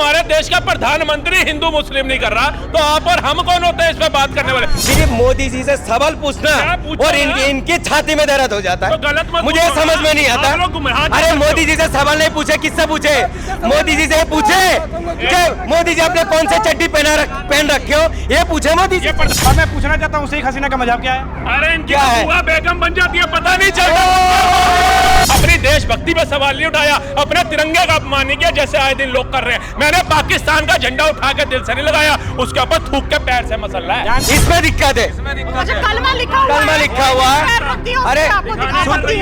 हमारे देश का प्रधानमंत्री हिंदू मुस्लिम नहीं कर रहा तो आप और हम कौन होते हैं इस पे बात करने वाले? सिर्फ मोदी जी से सवाल पूछना और इनकी छाती में दर्द हो जाता है। तो गलत मत मुझे समझ में नहीं आता। अरे मोदी जी से सवाल नहीं पूछे, किससे पूछे? मोदी जी से पूछे कि मोदी जी आपने कौन से चड्डी पहन रखे हो, ये पूछे मोदी जी। मैं पूछना चाहता हूँ शेख हसीना का मजाक क्या है? अरे इनकी क्या है? बुआ बेगम बन जाती है, पता नहीं चलता। अपनी देशभक्ति पे सवाल नहीं उठाया, अपने तिरंगे का अपमान नहीं किया जैसे आए दिन लोग कर रहे हैं। मैंने पाकिस्तान का झंडा उठा के दिल से नहीं लगाया, उसके ऊपर थूक के पैर से मसला है। इसमें दिक्कत है, कलमा लिखा हुआ है। अरे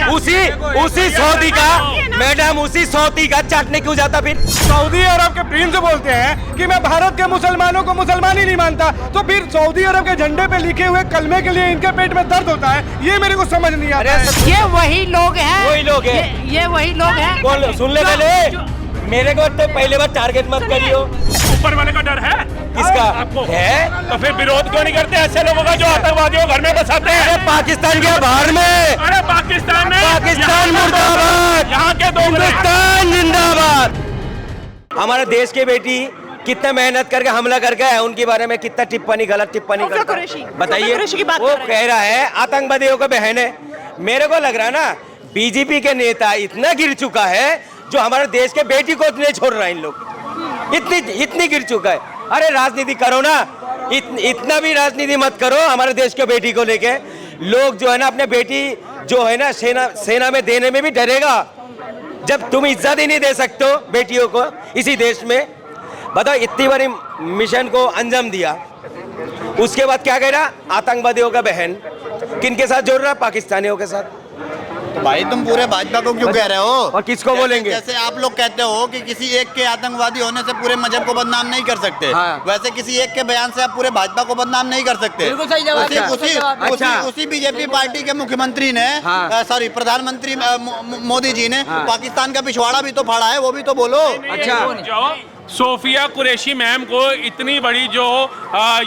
उसी सऊदी का मैडम, उसी सऊदी का चाटने क्यों जाता फिर? सऊदी अरब के प्रिंस बोलते हैं कि मैं भारत के मुसलमानों को मुसलमान ही नहीं मानता, तो फिर सऊदी अरब के झंडे पे लिखे हुए कलमे के लिए इनके पेट में दर्द होता है, ये मेरे को समझ नहीं आता है। ये वही लोग हैं, ये वही लोग हैं। बोल, सुन ले पहले, मेरे को तो पहले बार टारगेट मत करियो। ऊपर वाले का डर है किसका आपको है? तो फिर विरोध क्यों नहीं करते ऐसे लोगों का जो आतंकवादियों को घर में बसाते हैं? अरे पाकिस्तान के बाहर में, अरे पाकिस्तान में, पाकिस्तान मुर्दाबाद, यहाँ के दो हिंदुस्तान जिंदाबाद। हमारे देश के बेटी कितना मेहनत करके हमला करके है, उनके बारे में कितना टिप्पणी, गलत टिप्पणी करता है, बताइए। वो कह रहा है आतंकवादियों का बहन है। मेरे को लग रहा है ना बीजेपी के नेता इतना गिर चुका है जो हमारे देश के बेटी को इतने छोड़ रहा है। इन लोग इतनी गिर चुका है। अरे राजनीति करो ना, इतना भी राजनीति मत करो हमारे देश के बेटी को लेके। लोग जो है ना अपने बेटी जो है ना सेना में देने में भी डरेगा, जब तुम इज्जत ही नहीं दे सकते हो बेटियों को इसी देश में। बताओ, इतनी बड़ी मिशन को अंजाम दिया, उसके बाद क्या कह रहा? आतंकवादियों का बहन। किनके साथ जोड़ रहा? पाकिस्तानियों के साथ। तो भाई तुम पूरे भाजपा को क्यों कह रहे हो? और किसको बोलेंगे? जैसे आप लोग कहते हो कि किसी एक के आतंकवादी होने से पूरे मजहब को बदनाम नहीं कर सकते, हाँ। वैसे किसी एक के बयान से आप पूरे भाजपा को बदनाम नहीं कर सकते। बिल्कुल सही जवाब। उसी बीजेपी पार्टी के मुख्यमंत्री ने, हाँ। सॉरी प्रधानमंत्री मोदी जी ने पाकिस्तान का पिछवाड़ा भी तो फाड़ा है, वो भी तो बोलो। जो सोफिया कुरैशी मैम को इतनी बड़ी जो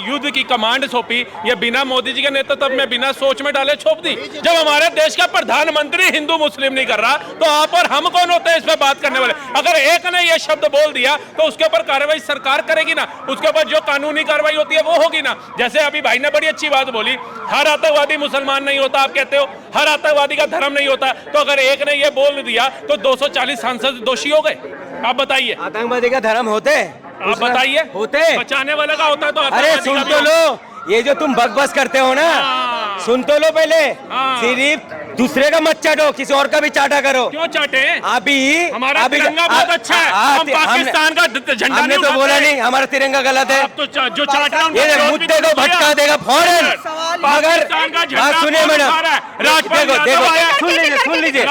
युद्ध की कमांड सौंपी, ये बिना मोदी जी के नेतृत्व में बिना सोच में डाले छोप दी। जब हमारे देश का प्रधानमंत्री हिंदू मुस्लिम नहीं कर रहा तो आप और हम कौन होते हैं इस पे बात करने वाले? अगर एक ने ये शब्द बोल दिया तो उसके ऊपर कार्रवाई सरकार करेगी ना, उसके ऊपर जो कानूनी कार्रवाई होती है वो होगी ना। जैसे अभी भाई ने बड़ी अच्छी बात बोली, हर आतंकवादी मुसलमान नहीं होता, आप कहते हो हर आतंकवादी का धर्म नहीं होता, तो अगर एक ने ये बोल दिया तो 240 सांसद दोषी हो गए। आप बताइए, आतंकवादी का धर्म होते? आप बताइए, होते? बचाने वाले का होता है तो अरे सुन तो लो, ये जो तुम बकबस करते हो ना, सुन तो लो पहले। सिर्फ दूसरे का मत चाटो, किसी और का भी चाटा करो। क्यों चाटे? हमारा अभी तिरंगा बहुत अच्छा है, हम पाकिस्तान का झंडा हमने तो बोला नहीं हमारा तिरंगा गलत है। तो जो चाट रहा ये मुद्दे को भटका देगा फौरन। मगर बात सुनिए मैडम, देखो सुन लीजिए,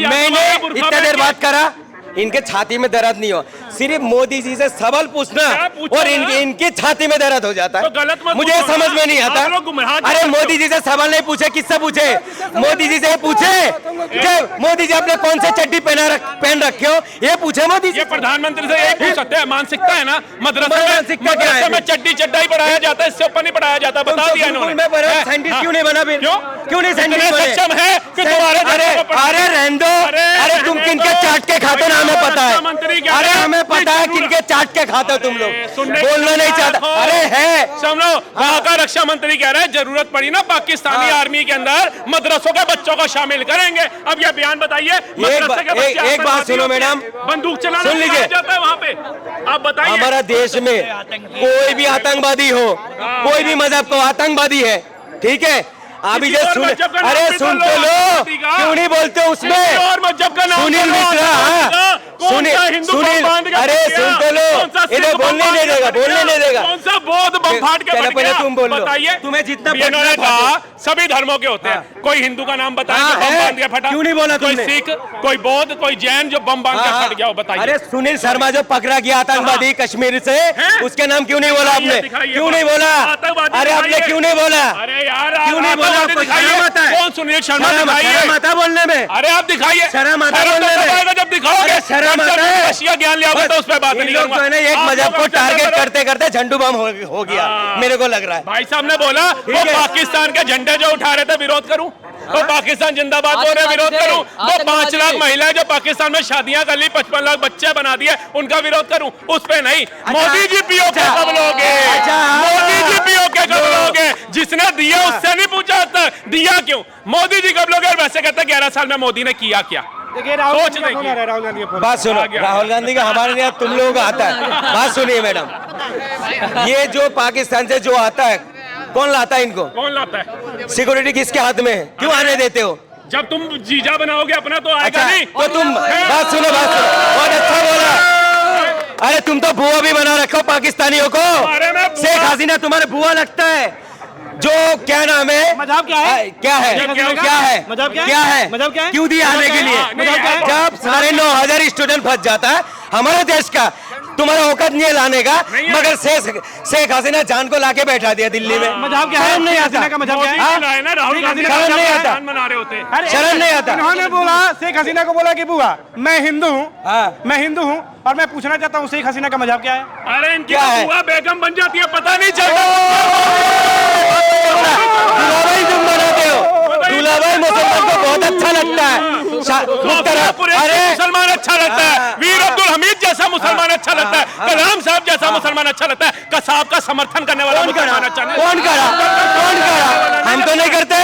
मैंने इतना देर बात करा, इनके छाती में दर्द नहीं हो, सिर्फ मोदी जी से सवाल पूछना और इनकी छाती में दर्द हो जाता है। तो गलत मत मुझे समझ में नहीं आता। अरे मोदी जी से सवाल नहीं पूछे, किससे पूछे? मोदी जी से पूछे कि मोदी जी आपने कौन से चड्डी पहन रखे हो, ये पूछे मोदी जी। ये प्रधानमंत्री से यही पूछ सकते हैं। मानसिकता है ना, मदरसे में चड्डी चड्डा ही पढ़ाया जाता है, इससे ऊपर नहीं पढ़ाया जाता। बता दिया इन्होंने। साइंटिस्ट क्यों नहीं बना? क्यों नहीं साइंटिस्ट बने? सक्षम है कि तुम्हारे? अरे रहने दो। अरे तुम किनके चाट के खाते ना, हमें पता है। अरे हमें पता है किनके चाट के खाते हो तुम लोग, बोलना नहीं चाहता। अरे है, समझो, वहाँ का रक्षा मंत्री कह रहा है जरूरत पड़ी ना पाकिस्तानी आर्मी के अंदर मदरसों के बच्चों को शामिल करेंगे। अब ये बयान बताइए। एक बात सुनो मैडम, बंदूक चलाना जाता है वहाँ पे, आप बताइए। हमारा देश में कोई भी आतंकवादी हो, कोई भी मजहब को आतंकवादी है, ठीक है? अभी जो सुन, अरे सुन तो लो, क्यों नहीं बोलते उसमें? सुनील मिश्रा, सुनील, अरे सुन तो लो, इधर बोलने नहीं देगा, बोलने नहीं देगा। कौन सा बौद्ध बम फाड़ के फट गया? तुम बोल लो, बताइए। तुम्हें जितना इन्होंने कहा सभी धर्मों के होते हैं, कोई हिंदू का नाम बताया जो बम बांध के फटा, क्यों नहीं बोला तुमने? कोई सिख, कोई बौद्ध, कोई जैन जो बम बांध के फट गया, वो बताइए। अरे सुनील शर्मा जो पकड़ा गया आतंकवादी कश्मीर से, उसके नाम क्यों नहीं बोला आपने? क्यों नहीं बोला? अरे आपने क्यों नहीं बोला? अरे यार क्यों नहीं बोला? कौन सुनील शर्मा? शर्म आता बोलने में? अरे आप दिखाइए, शर्म आता बोलने में? जब दिखाओगे शर्म आता है? ज्ञान लिया तो उस पर बात नहीं करूंगा। एक मजहब को टारगेट करते करते झंडू बम हो गया, मेरे को लग रहा है। भाई साहब ने बोला वो पाकिस्तान के झंडे जो उठा रहे थे विरोध करूं, वो पाकिस्तान जिंदाबाद बोल रहे विरोध करूं, वो 5 लाख महिलाएं जो पाकिस्तान में शादियां कर ली, 55 लाख बच्चे बना दिए, उनका विरोध करूं, उस पे नहीं। मोदी जी पीओके कब लोगे? मोदी जी पीओके कब लोगे? जिसने दिया उससे नहीं पूछा तक दिया क्यों? मोदी जी कब लोगे? और वैसे कहते 11 साल में मोदी ने किया क्या? देखिए सोच देखिए। राहुल गांधी का बात सुनो, राहुल गांधी का हमारे लिए तुम लोगों का आता है। बात सुनिए मैडम, ये जो पाकिस्तान से जो आता है कौन लाता है इनको? कौन लाता है? सिक्योरिटी किसके हाथ में है? क्यों आने देते हो? जब तुम जीजा बनाओगे अपना तो आएगा अच्छा नहीं। तो तुम बात सुनो, बहुत अच्छा बोला। अरे तुम तो बुआ भी बना रखो पाकिस्तानियों को। अरे मैं बुआ- शेख हसीना तुम्हारे बुआ लगता है। जो क्या नाम है? मजहब क्या है? क्या है? मजहब क्या क्या है? मजहब क्या है? क्या है? मजहब क्या है? क्यों दिया आने के लिए? मजहब क्या है? जब 9,500 स्टूडेंट फंस जाता है हमारे देश का, तुम्हारा औकात नहीं है लाने का, नहीं है। मगर शेख हसीना जान को लाके बैठा दिया दिल्ली में। मजहब क्या है? शर्म नहीं हसीना आता? का मजहब क्या मोदी है? जी लाए ना, राहुल गांधी शर्म नहीं आता? प्रधान बना रहे होते। अरे, शर्म नहीं आता? इन्होंने बोला, शेख हसीना को बोला कि बुआ मैं हिंदू हूँ, हाँ। मैं हिंदू हूँ और मैं पूछना चाहता हूँ शेख हसीना का मजहब क्या है? अरे इनकी क्या है? बुआ बेगम बन जाती है, पता नहीं चलता। दुलाभाई तुम बनाते हो, दुलाभाई मुसलमान को बहुत अच्छा लगता है। अरे मुसलमान अच्छा लगता है, वीर अब्दुल हमीद जैसा मुसलमान अच्छा लगता है, कलाम साहब जैसा मुसलमान अच्छा लगता है, कसाब का समर्थन करने वाला मुसलमान अच्छा नहीं। कौन करा? हम तो नहीं करते।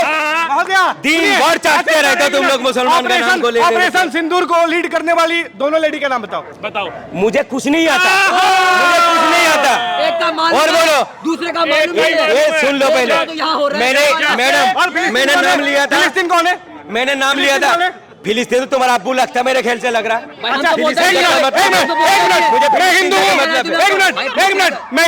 दिन भर चाटते रहते हो तुम लोग मुसलमान का नाम को लेकर। ऑपरेशन सिंदूर को लीड करने वाली दोनों लेडी का नाम बताओ। बताओ। मुझे कुछ नहीं आता, मुझे कुछ नहीं आता। एक का मान और बोलो, दूसरे का मालूम नहीं है। ये सुन लो पहले। तो यहाँ हो रहा है। मैडम मैंने नाम लिया था, फिलिस्तीन कौन है? मैंने नाम लिया था फिलिस्तीन। तो तुम्हारा अब्बू लगता है, मेरे ख्याल से लग रहा है। हम तो बोलते हैं फिलिस्तीन का मतलब- एक मिनट, मुझे मैं फिलिस्तीन हिंदू का हूँ, मतलब है। एक मिनट, मैं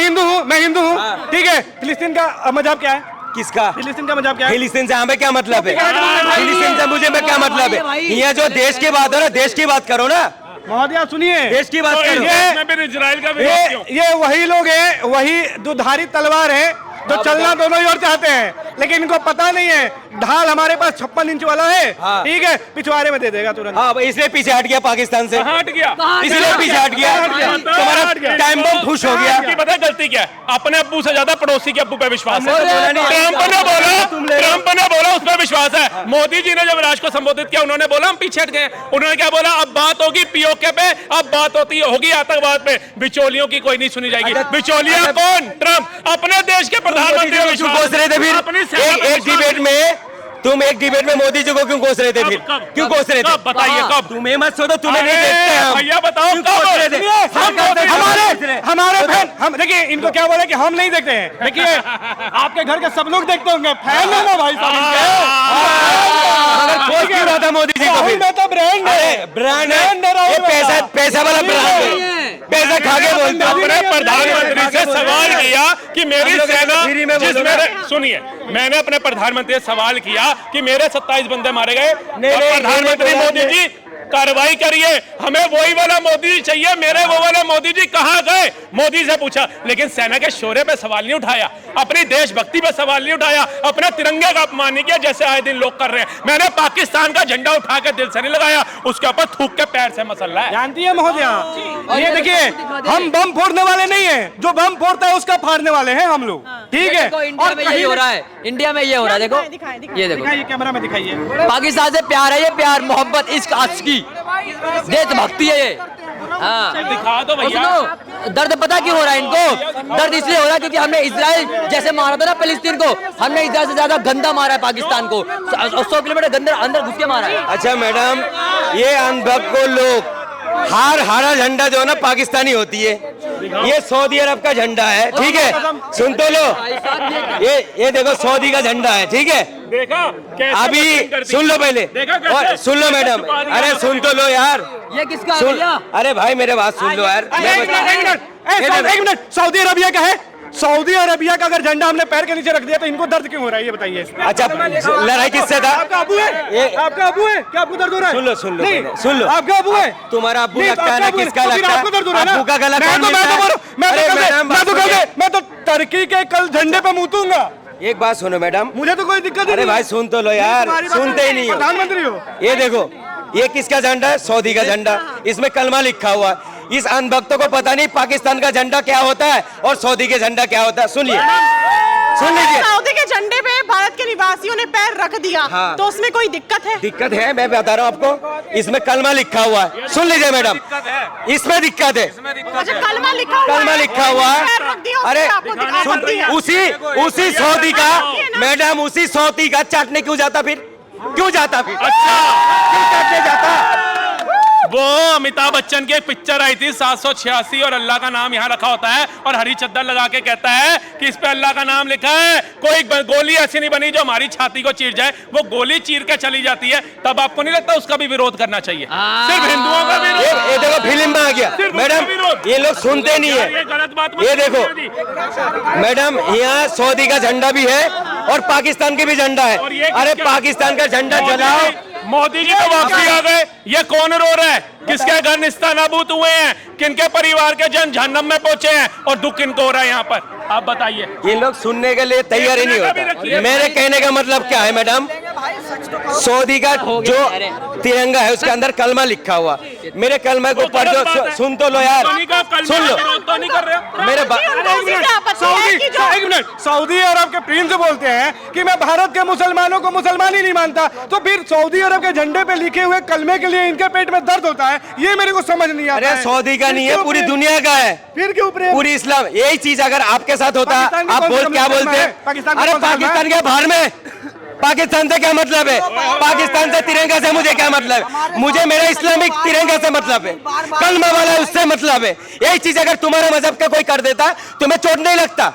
हिंदू हूँ, ठीक है। फिलिस्तीन का मजहब क्या है? किसका? फिलिस्तीन का मजहब क्या है? फिलिस्तीन से हमें क्या मतलब है? फिलिस्तीन से मुझे में क्या मतलब है? ये जो देश की बात हो ना, देश की बात करो ना, महोदया सुनिए, देश की बात तो करो। इसमें फिर इजराइल का विरोध क्यों? ये वही लोग हैं, वही दुधारी तलवार है जो चलना दोनों ही ओर चाहते हैं, लेकिन इनको पता नहीं है ढाल हमारे पास 56 इंच वाला है, हाँ। ठीक है, पिछवाड़े में दे देगा तुरंत। हाँ, इसलिए पीछे हट गया पाकिस्तान से, हट गया, इसलिए पीछे हट गया। तुम्हारा टाइम बम खुश हो गया। आपकी पता है गलती क्या है? अपने अब्बू से ज्यादा पड़ोसी के अब्बू पे विश्वास है। हमने तो बोला नहीं। ट्रंप ने बोला उस पर विश्वास है। मोदी जी ने जब राष्ट्र को संबोधित किया, उन्होंने बोला हम पीछे हट गए। उन्होंने क्या बोला? अब बात होगी पीओके पे, अब बात होगी आतंकवाद पे, बिचौलियों की कोई नहीं सुनी जाएगी। बिचौलिया कौन? ट्रंप। अपने देश के प्रधानमंत्री को क्यों कोस रहे थे फिर? अपनी सेना पे एक डिबेट में तुम एक डिबेट में मोदी जी को क्यों कोस रहे थे फिर? क्यों कोस रहे थे? कब? बताइए कब? तुम्हें मत सोचो, तुम्हें नहीं देखते हम। भैया बताओ क्यों कब? कोस रहे थे? हमारे फैन, हम देखिए इनको क्या बोले कि हम नहीं देखते हैं। देखिए आपके घर के सब लोग देखते होंगे, फैन है ना भाई मगर कोस क्यों रहा था मोदी जी को फिर? में तो ब्रांड है, ब्रांड है, ये पैसा वाला ब्रांड है, पैसा खा के बोलते हो। अपने प्रधानमंत्री से सवाल किया कि मेरी हम लोग सेना फ्री में जिस बोलो मेरे ना। सुनिए, मैंने अपने प्रधानमंत्री से सवाल किया कि मेरे 27 बंदे मारे गए, नहीं, और प्रधानमंत्री नहीं, मोदी जी कार्रवाई करिए, हमें वही वाला मोदी जी चाहिए, मेरे वो वाला मोदी जी कहाँ गए? मोदी से पूछा, लेकिन सेना के शौर्य पे सवाल नहीं उठाया, अपनी देशभक्ति पे सवाल नहीं उठाया, अपने तिरंगे का अपमान नहीं किया जैसे आए दिन लोग कर रहे हैं। मैंने पाकिस्तान का झंडा उठा के दिल से नहीं लगाया, उसके ऊपर थूक के पैर से मसल रहा है। जानती है महोदया, ये देखिए हम बम फोड़ने वाले नहीं है, जो बम फोड़ता है उसका फाड़ने वाले हैं हम लोग, ठीक है। इंडिया में यही हो रहा है, इंडिया में ये हो रहा है। देखो ये देखो, दिखाइए कैमरा में दिखाइए। पाकिस्तान से प्यार है, ये प्यार मोहब्बत इश्क आशिक की देशभक्ति है ये। हाँ, दिखा दो और भैया। सुनो, दर्द पता क्यों हो रहा है इनको? दर्द इसलिए हो रहा है क्योंकि हमने इजराइल जैसे मारा था ना फिलिस्तीन को, हमने इजराइल से ज्यादा गंदा मारा है पाकिस्तान को, 100 किलोमीटर अंदर घुस के मारा है। अच्छा मैडम, ये अनबक को लोग हारा झंडा जो है ना पाकिस्तानी होती है, ये सऊदी अरब का झंडा है, ठीक है। सुन तो लो, ये देखो सऊदी का झंडा है, ठीक है। देखा कैसे अभी बदतमीज करती सुन लो पहले, देखा कैसे? और सुन लो मैडम, अरे सुन तो लो यार, ये किसका है सुन, भैया? अरे भाई मेरे बात सुन लो यार। एक मिनट, सऊदी अरबिया का है, सऊदी अरबिया का अगर झंडा हमने पैर के नीचे रख दिया तो इनको दर्द क्यों हो रहा है ये बताइए। अच्छा लड़ाई किससे था? आपका अबू है? आपका अबू है? क्या आपको दर्द हो रहा है? सुन लो नहीं, पहले, सुन लो। आपका अबू है? तुम्हारा अब्बू नहीं, लगता है आपका ना, अबू है, किसका तो फिर लगता है? आपको दर्द हो रहा है ना? अब्बू का गला कौन मिलता है? अरे मैडम, मैं तो टर्की के कल झंडे पे मुतूंगा, एक बात सुनो मैडम, मुझे तो कोई दिक्कत ही अरे नहीं भाई है। सुन तो लो यार, तुम्हारी बात सुनते ही नहीं हो। प्रधानमंत्री हो। ये देखो, ये किसका झंडा है? सऊदी का झंडा, इसमें कलमा लिखा हुआ है। इस अंधभक्तों को पता नहीं पाकिस्तान का झंडा क्या होता है और सऊदी के झंडा क्या होता है। सुनिए, सुन लीजिए। सऊदी के झंडे पे भारत के निवासियों ने पैर रख दिया, हाँ। तो उसमें कोई दिक्कत है? दिक्कत है, मैं बता रहा हूँ आपको, इसमें कलमा लिखा हुआ है। सुन लीजिए मैडम, इसमें दिक्कत है। अच्छा, कलमा लिखा हुआ कलमा है, लिखा हुआ है। पैर रख दिया, अरे उसमें आपको दिक्कत सुन, होती है? उसी सऊदी का मैडम, उसी सऊदी का चाटने क्यों जाता फिर? क्यों जाता फिर? अच्छा, क्यों चाटने जाता? वो अमिताभ बच्चन की एक पिक्चर आई थी 786 और अल्लाह का नाम यहाँ रखा होता है और हरी चद्दर लगा के कहता है कि इस पे अल्लाह का नाम लिखा है। कोई गोली ऐसी नहीं बनी जो हमारी छाती को चीर जाए, वो गोली चीर के चली जाती है। तब आपको नहीं लगता उसका भी विरोध करना चाहिए? सिर्फ हिंदुओं का विरोध। ये देखो फिल्म में आ गया सिर्फ उसका मैडम, विरोध। ये लोग सुनते नहीं ये है। गलत बात मत ये देखो कीजिए। मैडम, यहाँ सऊदी का झंडा भी है और पाकिस्तान की भी झंडा है। और ये अरे किसका? पाकिस्तान का झंडा जलाओ। मोदी जी तो वापसी आ गए, ये कौन रो रहा है? किसके घर निस्तानाबूद हुए हैं? किनके परिवार के जन जहन्नम में पहुंचे हैं और दुख किनको हो रहा है यहाँ पर? आप बताइए। ये लोग सुनने के लिए तैयार ही नहीं होता। मेरे कहने का मतलब क्या है मैडम, सऊदी का जो तिरंगा है उसके अंदर कलमा लिखा हुआ, मेरे कलमा के ऊपर जो, सुन तो लो यार, सुन लो तो नहीं कर रहे हो? मेरे एक मिनट, सऊदी अरब के प्रिंस बोलते हैं कि मैं भारत के मुसलमानों को मुसलमान ही नहीं मानता, तो फिर सऊदी अरब के झंडे पे लिखे हुए कलमे के लिए इनके पेट में दर्द होता है, ये मेरे को समझ नहीं आता अरे है। सऊदी का नहीं है, फिर पूरी क्यों दुनिया का है। फिर क्यों प्रेम? पूरी इस्लाम, यही चीज अगर आपके साथ होता, पाकिस्तान में आप कौन सा बोल क्या धर्म बोलते है? हैं? पाकिस्तान में अरे कौन सा धर्म है? पाकिस्तान के बाहर में, पाकिस्तान से क्या मतलब है? पाकिस्तान से तिरंगा से मुझे क्या मतलब है? मुझे मेरा इस्लामिक तिरंगा से मतलब है, कलमा वाला है उससे मतलब है। यही चीज अगर तुम्हारे मजहब का कोई कर देता तुम्हें चोट नहीं लगता।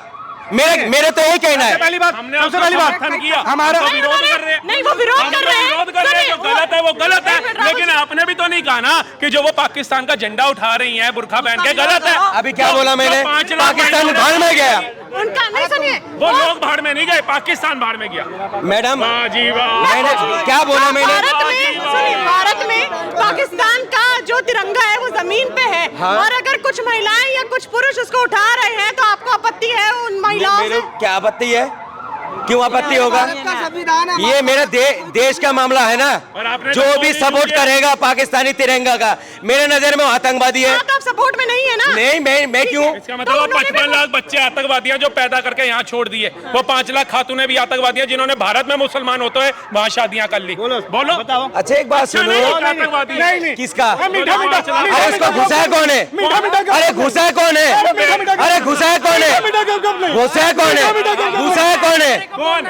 मेरे तो यही कहना है। पहली बात, हमने सबसे आपका पहली बात, समर्थन किया, हमारा हम तो विरोध कर रहे हैं। नहीं, वो विरोध हम कर तो रहे हैं। विरोध कर रहे हैं, जो सुनिए, गलत है वो गलत है। राहुल लेकिन जी- आपने भी तो नहीं कहा ना कि जो वो पाकिस्तान का झंडा उठा रही है बुरखा पहन के, गलत है। अभी क्या बोला मैंने? जो 5 लाख पाकिस्तान भाइयों भाड़ ने- में गया उनका नहीं, सुनिए, वो लोग भाड़ में नहीं गए, पाकिस्तान भाड़ में गया। मैडम। वाह जी वाह। मैंने क्या बोला मैंने? भारत में, सुनिए, भारत में पाकिस्तान का जो तिरंगा है वो जमीन पे है, हाँ। और अगर कुछ महिलाएं या कुछ पुरुष उसको उठा रहे हैं तो आपको आपत्ति है उन महिलाओं मेरे से? क्या आपत्ति है? क्यों आपत्ति होगा? ये मेरा देश का मामला है ना। और आपने जो तो भी मोदी सपोर्ट जी- करेगा पाकिस्तानी तिरंगा का, मेरे नजर में वो आतंकवादी है। हाँ, तो आप सपोर्ट में नहीं है ना? नहीं, मैं क्यों? इसका मतलब वो 55 लाख बच्चे आतंकवादियां जो पैदा करके यहाँ छोड़ दिए, वो 5 लाख खातूनें भी आतंकवादियां जिन्होंने भारत में मुसलमान होते हुए वहाँ शादियां कर ली। बोलो बताओ। अच्छा एक बात सुनो, आतंकवादी नहीं, किसका? मीठा मीठा, अरे उसको घुसा है कौन है? अरे घुसा है कौन है? अरे घुसा है कौन है? घुसा है कौन है? घुसा है कौन है? कौन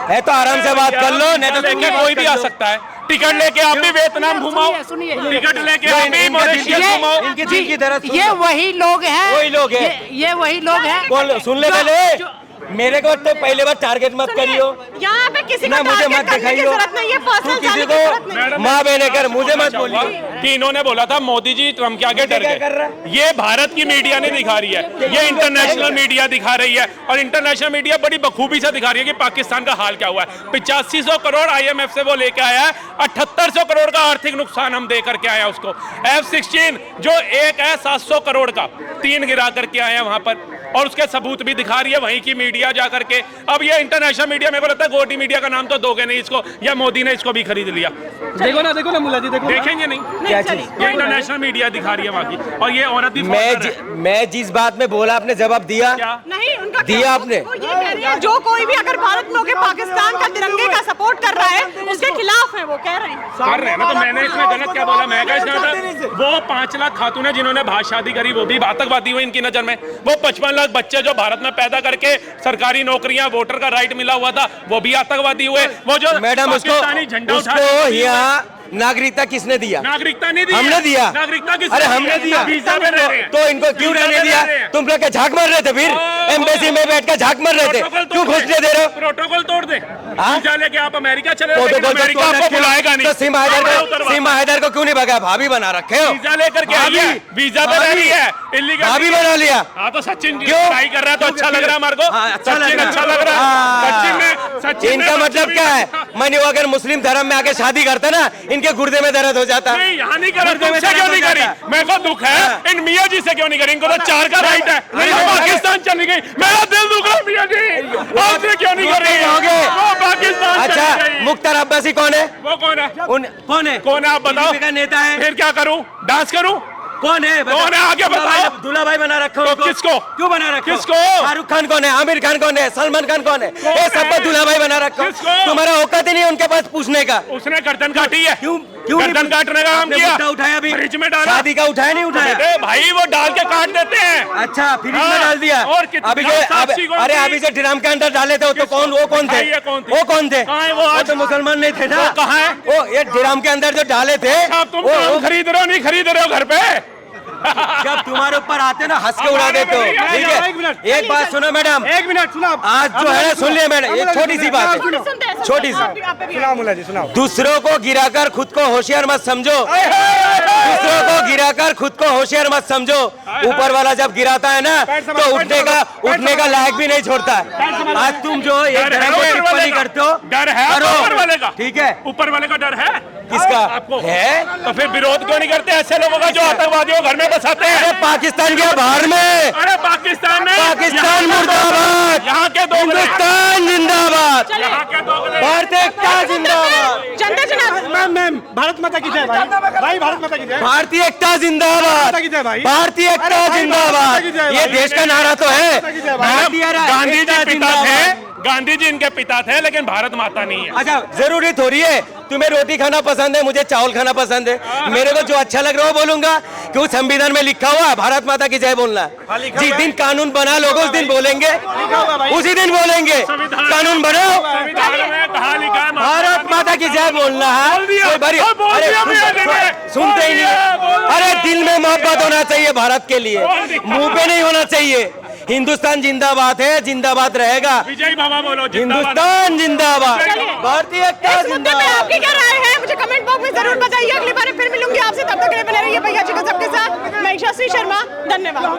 है तो आराम से बात कर लो, नहीं तो लेके कोई भी आ सकता है। टिकट लेके आप भी वियतनाम घुमाओ, टिकट लेके आप भी मॉरिशस घुमाओ। इनकी दिल की तरह ये वही लोग हैं, वही लोग हैं। ये वही लोग हैं। कौन? सुन ले पहले, मेरे को तो पहले बार टारगेट मत करियो यहाँ पे किसी ना, को मुझे टारगेट मत करने की दिखाइयो। जरूरत नहीं है, तू पर्सनल किसी जाने की जरूरत नहीं है। को माँ बहने कर, मुझे मत बोलियो। कि इन्होंने बोला था मोदी जी ट्रम्प के आगे डर क्या कर रहा गए। ये भारत की मीडिया नहीं दिखा रही है, ये इंटरनेशनल मीडिया दिखा रही है, और इंटरनेशनल मीडिया बड़ी बखूबी से दिखा रही है कि पाकिस्तान का हाल क्या हुआ है। 8500 करोड़ IMF से वो लेके आया है, 7800 करोड़ का आर्थिक नुकसान हम दे करके आया उसको। F-16 जो एक है 700 करोड़ का, 3 गिरा करके आया वहां पर, और उसके सबूत भी दिखा रही है वहीं की मीडिया जा करके। अब ये इंटरनेशनल मीडिया, मेरे को लगता है गोटी मीडिया का नाम तो दोगे नहीं इसको, या मोदी ने इसको भी खरीद लिया। देखो ना मुल्ला जी, देखो देखेंगे नहीं, क्या चीज? ये इंटरनेशनल मीडिया दिखा रही है वहाँ की, और ये औरत भी मैं जिस बात में बोला आपने जवाब दिया। क्या? नहीं, उनका दिया क्या- आपने? वो ये कह रही है, जो कोई भी अगर भारत में होकर पाकिस्तान का तिरंगे का सपोर्ट कर रहा है उसके खिलाफ है, वो कह रहे हैं। कर रहे हैं ना, तो मैंने इसमें गलत क्या बोला? मैं क्या इसमें था? वो 5 लाख खातून है जिन्होंने भात शादी करी, वो भी आतंकवादी हुए इनकी नजर में। वो 55 लाख बच्चे जो भारत में पैदा करके सरकारी नौकरियां, वोटर का राइट मिला हुआ था, वो भी आतंकवादी हुए। वो जो मैडम पाकिस्तानी झंडा उठा उसको यहाँ नागरिकता किसने दिया? नागरिकता नहीं दी, हमने दिया। नागरिकता किसने अरे हमने दिया। वीजा में रह रहे हैं। तो इनको क्यों वीजा रहने में दिया? रह रहे हैं। तुम लोग क्या झांक मार रहे थे फिर? एम्बेसी में बैठ कर झांक मार रहे थे, प्रोटोकॉल क्यों तोड़ घुसने दे रहे हो? प्रोटोकॉल तोड़ दे। हाँ? वीजा लेके आप अमेरिका चले जाओ, प्रोटोकॉल तो अमेरिका तोड़ना आपको क्यों? बुलाएगा नहीं। तो सीमा हैदर को क्यों नहीं भगा? भाभी बना रखे हो? वीजा लेकर के आई है, वीजा पे रह रही है, इल्लीगल भाभी बना लिया। हाँ, तो सचिन जी क्यों? लड़ाई कर रहा है तो अच्छा लग रहा है हमारे को। हाँ, अच्छा लग सचिन रहा है। अच्छा लग रहा है। सचिन इनका ने मतलब क्या है? मनी वो अगर मुस्लिम धर्म में आके शादी करता ना, इनके गुर्दे में दर्द हो जाता। नहीं, यहाँ नहीं करा, गुर्दे में तुमसे क्यों दर्द नहीं हो करी? जाता। मेरे को दुख है इन मियाँ जी से क्यों नहीं करी? इनको तो 4 का राइट है। नहीं तो पाकिस्तान चली गई, मेरा दिल दुख रहा है मियाँ जी आपसे क्यों नहीं कर रही है? होगे। वो पाकिस्तान चली अच्छा गई। मुख्तार अब्बासी कौन है? वो कौन है? कौन है? कौन है आप बताओ? BJP का नेता है। फिर क्या करूं? डांस करूं? कौन है? कौन है? आगे बताओ। दूल्हा भाई बना रखा तो उनको। किसको? क्यों बना रखा? किसको? शाहरुख खान कौन है? आमिर खान कौन है? सलमान खान कौन है? ये है? सबको दूल्हा भाई बना रखा। किसको? तुम्हारा औकात ही नहीं उनके पास पूछने का। उसने गर्दन काटी है। क्यों क्यों नहीं गर्दन काटने का काम आपने किया? मुद्दा उठाया अभी? फ्रिज में डाला। शादी का उठाया नहीं उठाया? अरे भाई वो डाल के काट देते हैं। अच्छा फ्रिज में हाँ, डाल दिया। और कितना अभी जो साक्षी कौन अरे थी? अभी जो ड्रम के अंदर डाले थे वो कौन वो कौन थे? भाई, ये कौन थी? वो कौन थे? कहाँ है वो आज? तो मुसलमान नहीं थे ना। वो कहाँ है? वो ये ड्रम के अंदर जो डाले थे अब तुम वो काम खरीद रहे हो नहीं खरीद रहे हो घर पे? जब तुम्हारे ऊपर आते ना हंस के उड़ा हमारे देते हो। में नहीं ठीक आया। है एक मिनट। एक बात सुनो मैडम, एक मिनट सुनो आप। आज जो है सुन लिया मैडम, ये छोटी सी बात है, छोटी सी। सुनाओ मुला जी सुनाओ। दूसरों को गिराकर खुद को होशियार मत समझो, दूसरों को गिराकर खुद को होशियार मत समझो। ऊपर वाला जब गिराता है ना तो उठने का लायक भी नहीं छोड़ता है। आज तुम जो एक डर है तरह की ऊपर वाले टिप्पणी का? करते हो, डर है करो। ऊपर वाले का? ठीक है, ऊपर वाले का डर है? किसका आपको है? तो फिर विरोध क्यों नहीं करते ऐसे लोगों का जो आतंकवादियों को घर में बसाते अरे हैं? पाकिस्तान के बाहर में, अरे पाकिस्तान में पाकिस्तान मुर्दाबाद, यहाँ के दो हिंदुस्तान जिंदाबाद, यहाँ के दो भारतीय एकता जिंदाबाद, जनता जनाब मैम मैम भारत माता की जय भाई। भाई भारत माता की जय। भारतीय एकता जिंदाबाद, माता की जय भाई। भारतीय एकता अरे भाई, जिंदाबाद। माता की जय ये भाई। देश का नारा तो है। माता की जय भाई। भारतीय गांधी एकता जी पिता थे, जिंदाबाद। गांधी जी इनके पिता थे, लेकिन भारत माता नहीं है। अच्छा जरूरी थोड़ी है तुम्हें रोटी खाना पसंद है, मुझे चावल खाना पसंद है। मेरे को जो अच्छा लग रहा है वो बोलूंगा। क्यों संविधान में लिखा हुआ है भारत माता की जय बोलना। जिस दिन कानून बना लोग उस दिन बोलेंगे, उसी दिन बोलेंगे। कानून बनाओ, संविधान में कहा लिखा है भारत माता की जय बोलना है। बोल दिया। कोई बड़ी बोल अरे दिया भैया जी ने। सुनते ही बोल दिया, बोल नहीं। दिया। अरे दिल में मोहब्बत होना चाहिए भारत के लिए, बोल दिया। मुंह पे नहीं होना चाहिए। हिंदुस्तान जिंदाबाद है, जिंदाबाद रहेगा। विजय बाबा बोलो जिंदाबाद। हिंदुस्तान जिंदाबाद, भारतीय एकता इस मुद्दे पे जिंदाबाद। आपकी क्या राय है? मुझे कमेंट बॉक्स में जरूर बताइए। अगली बार फिर मिलूंगी आपसे, तब तक के लिए बने रहिए भैया जी को सबके साथ। मैं यशस्वी शर्मा, धन्यवाद।